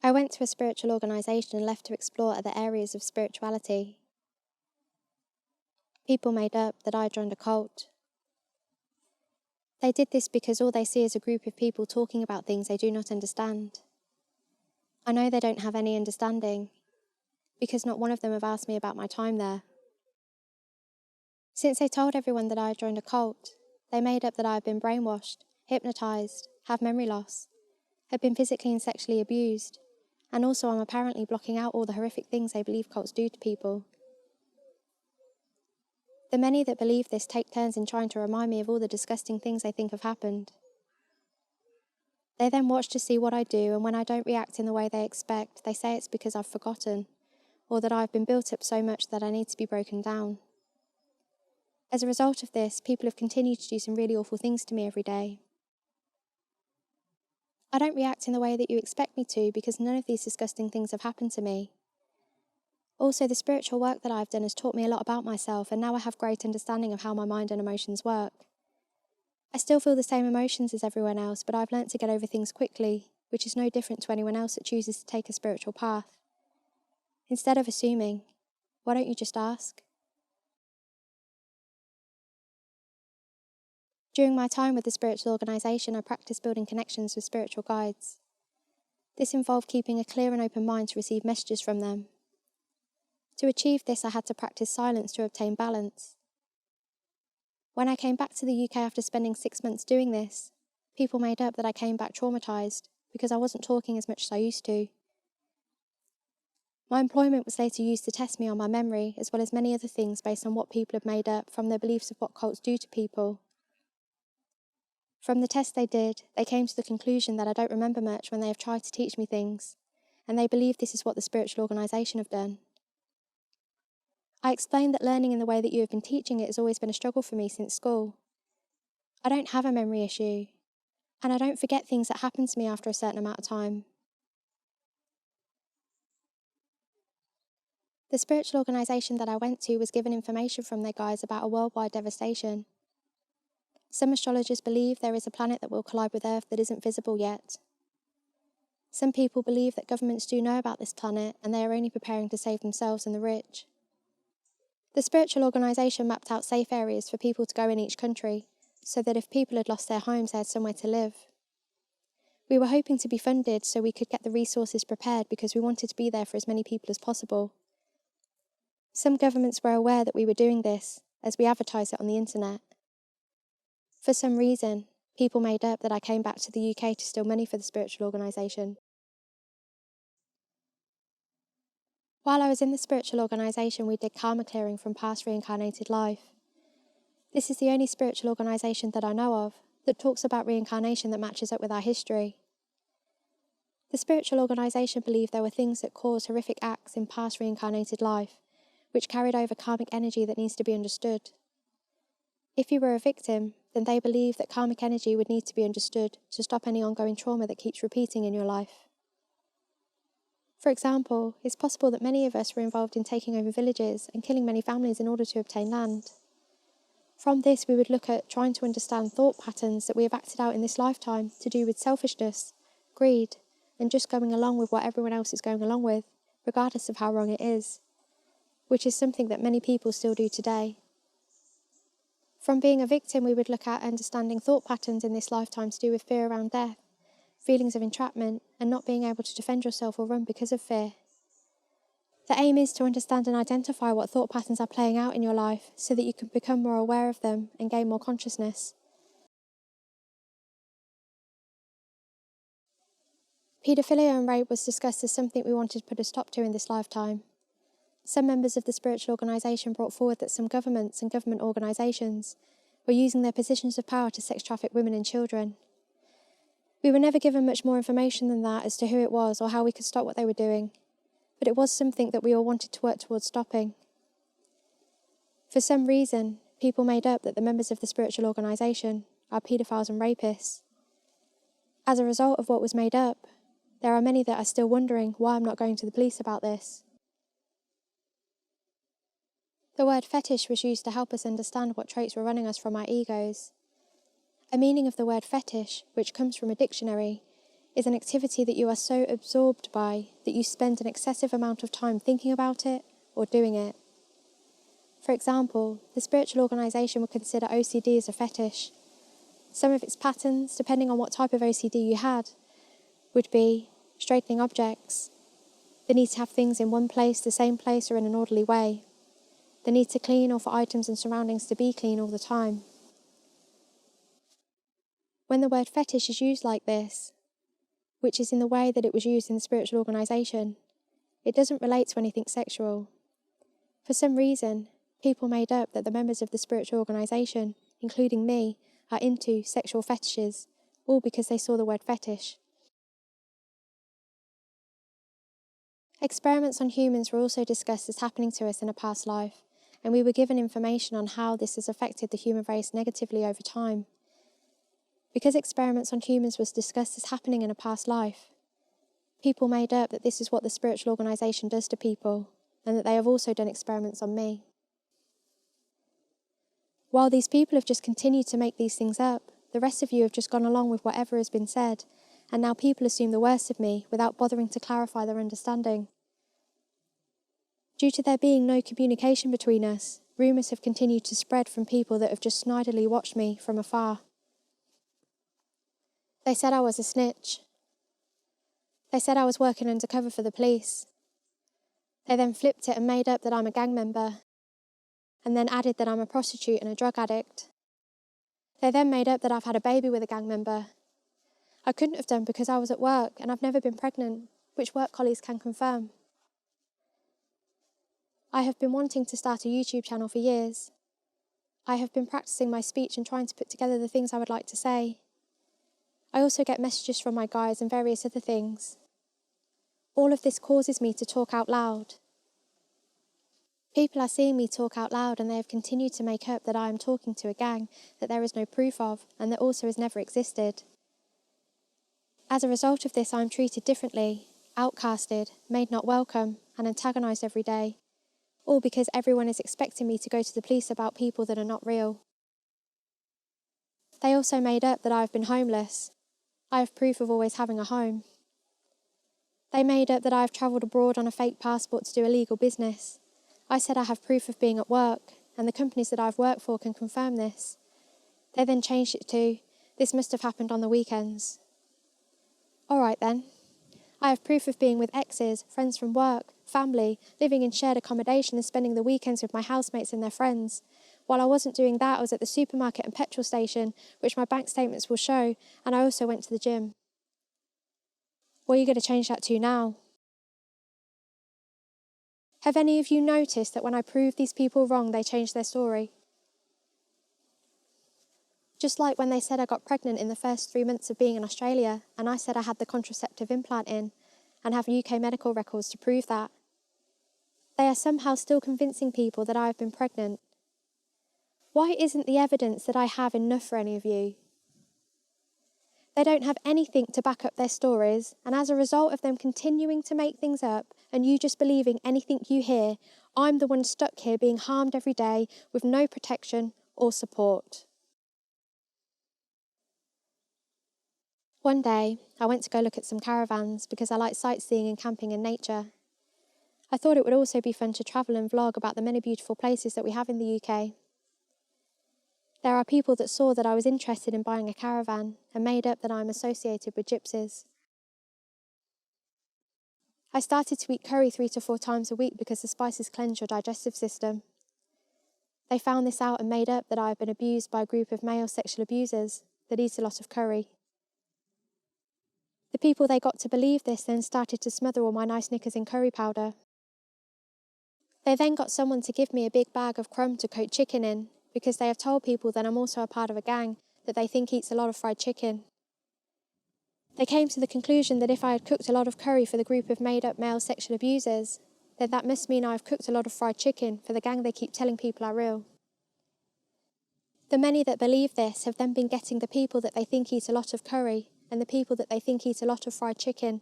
I went to a spiritual organisation and left to explore other areas of spirituality. People made up that I joined a cult. They did this because all they see is a group of people talking about things they do not understand. I know they don't have any understanding, because not one of them have asked me about my time there. Since they told everyone that I had joined a cult, they made up that I had been brainwashed, hypnotised, have memory loss, had been physically and sexually abused, and also I'm apparently blocking out all the horrific things they believe cults do to people. The many that believe this take turns in trying to remind me of all the disgusting things they think have happened. They then watch to see what I do, and when I don't react in the way they expect, they say it's because I've forgotten, or that I've been built up so much that I need to be broken down. As a result of this, people have continued to do some really awful things to me every day. I don't react in the way that you expect me to because none of these disgusting things have happened to me. Also, the spiritual work that I've done has taught me a lot about myself, and now I have great understanding of how my mind and emotions work. I still feel the same emotions as everyone else, but I've learnt to get over things quickly, which is no different to anyone else that chooses to take a spiritual path. Instead of assuming, why don't you just ask? During my time with the spiritual organisation, I practiced building connections with spiritual guides. This involved keeping a clear and open mind to receive messages from them. To achieve this, I had to practice silence to obtain balance. When I came back to the UK after spending 6 months doing this, people made up that I came back traumatised because I wasn't talking as much as I used to. My employment was later used to test me on my memory, as well as many other things based on what people had made up from their beliefs of what cults do to people. From the test they did, they came to the conclusion that I don't remember much when they have tried to teach me things, and they believe this is what the spiritual organisation have done. I explained that learning in the way that you have been teaching it has always been a struggle for me since school. I don't have a memory issue, and I don't forget things that happen to me after a certain amount of time. The spiritual organisation that I went to was given information from their guides about a worldwide devastation. Some astrologers believe there is a planet that will collide with Earth that isn't visible yet. Some people believe that governments do know about this planet and they are only preparing to save themselves and the rich. The spiritual organisation mapped out safe areas for people to go in each country, so that if people had lost their homes, they had somewhere to live. We were hoping to be funded so we could get the resources prepared because we wanted to be there for as many people as possible. Some governments were aware that we were doing this, as we advertised it on the internet. For some reason, people made up that I came back to the UK to steal money for the spiritual organisation. While I was in the spiritual organisation, we did karma clearing from past reincarnated life. This is the only spiritual organisation that I know of that talks about reincarnation that matches up with our history. The spiritual organisation believed there were things that caused horrific acts in past reincarnated life, which carried over karmic energy that needs to be understood. If you were a victim, then they believe that karmic energy would need to be understood to stop any ongoing trauma that keeps repeating in your life. For example, it's possible that many of us were involved in taking over villages and killing many families in order to obtain land. From this, we would look at trying to understand thought patterns that we have acted out in this lifetime to do with selfishness, greed, and just going along with what everyone else is going along with, regardless of how wrong it is, which is something that many people still do today. From being a victim, we would look at understanding thought patterns in this lifetime to do with fear around death, feelings of entrapment, and not being able to defend yourself or run because of fear. The aim is to understand and identify what thought patterns are playing out in your life so that you can become more aware of them and gain more consciousness. Paedophilia and rape was discussed as something we wanted to put a stop to in this lifetime. Some members of the spiritual organisation brought forward that some governments and government organisations were using their positions of power to sex traffic women and children. We were never given much more information than that as to who it was or how we could stop what they were doing, but it was something that we all wanted to work towards stopping. For some reason, people made up that the members of the spiritual organisation are paedophiles and rapists. As a result of what was made up, there are many that are still wondering why I'm not going to the police about this. The word fetish was used to help us understand what traits were running us from our egos. A meaning of the word fetish, which comes from a dictionary, is an activity that you are so absorbed by that you spend an excessive amount of time thinking about it or doing it. For example, the spiritual organisation would consider OCD as a fetish. Some of its patterns, depending on what type of OCD you had, would be straightening objects, the need to have things in one place, the same place, or in an orderly way, the need to clean or for items and surroundings to be clean all the time. When the word fetish is used like this, which is in the way that it was used in the spiritual organisation, it doesn't relate to anything sexual. For some reason, people made up that the members of the spiritual organisation, including me, are into sexual fetishes, all because they saw the word fetish. Experiments on humans were also discussed as happening to us in a past life, and we were given information on how this has affected the human race negatively over time. Because experiments on humans was discussed as happening in a past life, people made up that this is what the spiritual organisation does to people, and that they have also done experiments on me. While these people have just continued to make these things up, the rest of you have just gone along with whatever has been said, and now people assume the worst of me without bothering to clarify their understanding. Due to there being no communication between us, rumours have continued to spread from people that have just snidely watched me from afar. They said I was a snitch. They said I was working undercover for the police. They then flipped it and made up that I'm a gang member, and then added that I'm a prostitute and a drug addict. They then made up that I've had a baby with a gang member. I couldn't have done because I was at work and I've never been pregnant, which work colleagues can confirm. I have been wanting to start a YouTube channel for years. I have been practicing my speech and trying to put together the things I would like to say. I also get messages from my guides and various other things. All of this causes me to talk out loud. People are seeing me talk out loud and they have continued to make up that I am talking to a gang that there is no proof of and that also has never existed. As a result of this, I am treated differently, outcasted, made not welcome, and antagonised every day, all because everyone is expecting me to go to the police about people that are not real. They also made up that I have been homeless. I have proof of always having a home. They made up that I have travelled abroad on a fake passport to do illegal business. I said I have proof of being at work, and the companies that I've worked for can confirm this. They then changed it to, this must have happened on the weekends. All right then. I have proof of being with exes, friends from work, family, living in shared accommodation and spending the weekends with my housemates and their friends. While I wasn't doing that, I was at the supermarket and petrol station, which my bank statements will show, and I also went to the gym. What are you going to change that to now? Have any of you noticed that when I prove these people wrong, they change their story? Just like when they said I got pregnant in the first 3 months of being in Australia, and I said I had the contraceptive implant in, and have UK medical records to prove that. They are somehow still convincing people that I have been pregnant. Why isn't the evidence that I have enough for any of you? They don't have anything to back up their stories, and as a result of them continuing to make things up, and you just believing anything you hear, I'm the one stuck here being harmed every day with no protection or support. One day, I went to go look at some caravans because I like sightseeing and camping in nature. I thought it would also be fun to travel and vlog about the many beautiful places that we have in the UK. There are people that saw that I was interested in buying a caravan and made up that I am associated with gypsies. I started to eat curry 3 to 4 times a week because the spices cleanse your digestive system. They found this out and made up that I have been abused by a group of male sexual abusers that eat a lot of curry. The people they got to believe this then started to smother all my nice knickers in curry powder. They then got someone to give me a big bag of crumb to coat chicken in, because they have told people that I'm also a part of a gang that they think eats a lot of fried chicken. They came to the conclusion that if I had cooked a lot of curry for the group of made-up male sexual abusers, then that must mean I've cooked a lot of fried chicken for the gang they keep telling people are real. The many that believe this have then been getting the people that they think eat a lot of curry and the people that they think eat a lot of fried chicken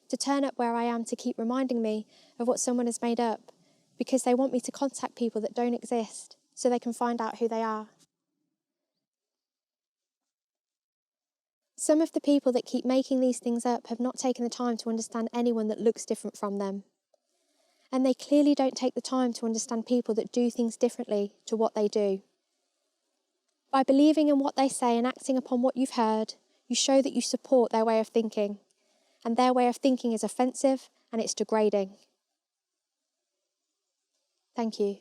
to turn up where I am to keep reminding me of what someone has made up, because they want me to contact people that don't exist so they can find out who they are. Some of the people that keep making these things up have not taken the time to understand anyone that looks different from them. And they clearly don't take the time to understand people that do things differently to what they do. By believing in what they say and acting upon what you've heard, you show that you support their way of thinking. And their way of thinking is offensive and it's degrading. Thank you.